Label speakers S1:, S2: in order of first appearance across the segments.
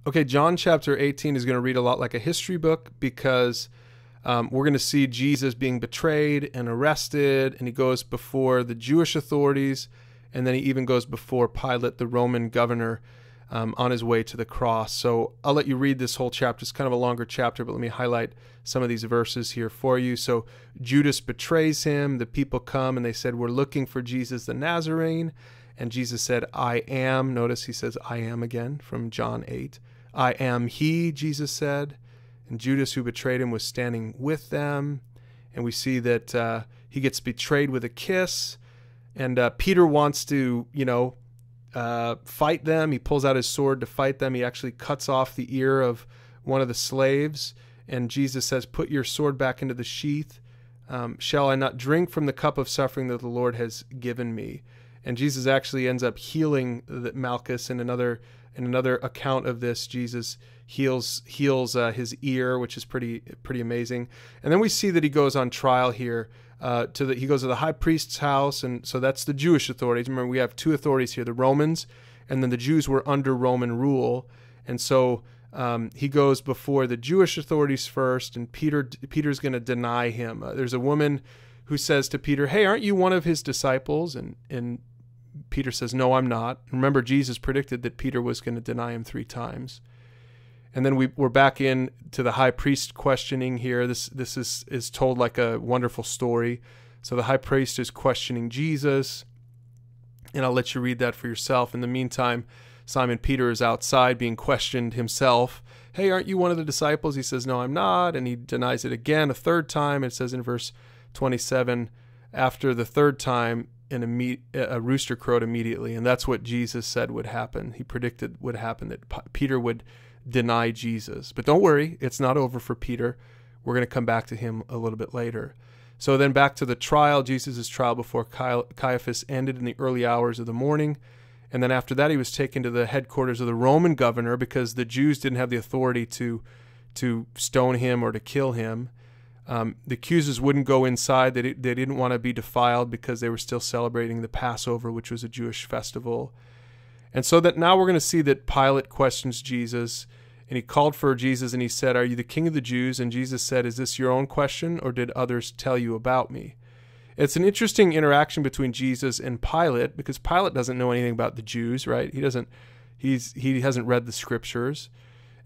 S1: Okay, John chapter 18 is going to read a lot like a history book because we're going to see Jesus being betrayed and arrested, and he goes before the Jewish authorities, and then he even goes before Pilate, the Roman governor, on his way to the cross. So I'll let you read this whole chapter. It's kind of a longer chapter, but let me highlight some of these verses here for you. So Judas betrays him. The people come and they said, "We're looking for Jesus the Nazarene." And Jesus said, "I am." Notice he says, "I am" again from John 8. "I am he," Jesus said. And Judas, who betrayed him, was standing with them. And we see that he gets betrayed with a kiss. And Peter wants to, fight them. He pulls out his sword to fight them. He actually cuts off the ear of one of the slaves. And Jesus says, "Put your sword back into the sheath. Shall I not drink from the cup of suffering that the Lord has given me?" And Jesus actually ends up healing Malchus in another account of this. Jesus heals his ear, which is pretty amazing. And then we see that he goes on trial here. He goes to the high priest's house, and so that's the Jewish authorities. Remember, we have two authorities here: the Romans, and then the Jews were under Roman rule. And so he goes before the Jewish authorities first, and Peter's going to deny him. There's a woman who says to Peter, "Hey, aren't you one of his disciples?" And Peter says, "No, I'm not." Remember, Jesus predicted that Peter was going to deny him 3 times. And then we're back in to the high priest questioning here. This is told like a wonderful story. So the high priest is questioning Jesus, and I'll let you read that for yourself. In the meantime, Simon Peter is outside being questioned himself. "Hey, aren't you one of the disciples?" He says, "No, I'm not." And he denies it again a 3rd time. It says in verse 27, after the 3rd time, a rooster crowed immediately. And that's what Jesus said would happen. He predicted would happen, that Peter would deny Jesus. But don't worry, it's not over for Peter. We're going to come back to him a little bit later. So then back to the trial. Jesus' trial before Caiaphas ended in the early hours of the morning. And then after that, he was taken to the headquarters of the Roman governor because the Jews didn't have the authority to stone him or to kill him. The accusers wouldn't go inside. They didn't want to be defiled because they were still celebrating the Passover, which was a Jewish festival. And so that now we're going to see that Pilate questions Jesus, and he called for Jesus and he said, "Are you the king of the Jews?" And Jesus said, "Is this your own question, or did others tell you about me?" It's an interesting interaction between Jesus and Pilate, because Pilate doesn't know anything about the Jews, right? He hasn't read the scriptures.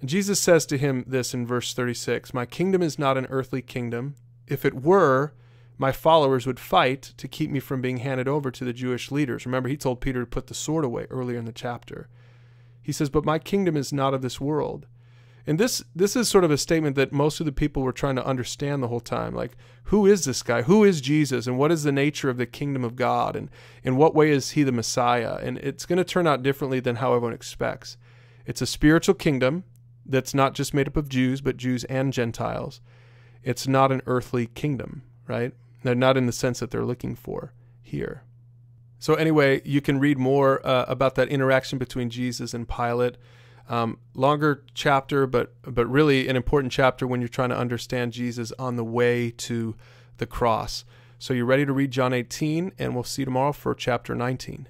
S1: And Jesus says to him this in verse 36, "My kingdom is not an earthly kingdom. If it were, my followers would fight to keep me from being handed over to the Jewish leaders." Remember, he told Peter to put the sword away earlier in the chapter. He says, "But my kingdom is not of this world." And this is sort of a statement that most of the people were trying to understand the whole time. Like, who is this guy? Who is Jesus? And what is the nature of the kingdom of God? And in what way is he the Messiah? And it's going to turn out differently than how everyone expects. It's a spiritual kingdom that's not just made up of Jews, but Jews and Gentiles. It's not an earthly kingdom, right? They're not in the sense that they're looking for here. So anyway, you can read more about that interaction between Jesus and Pilate. Longer chapter, but really an important chapter when you're trying to understand Jesus on the way to the cross. So you're ready to read John 18, and we'll see you tomorrow for chapter 19.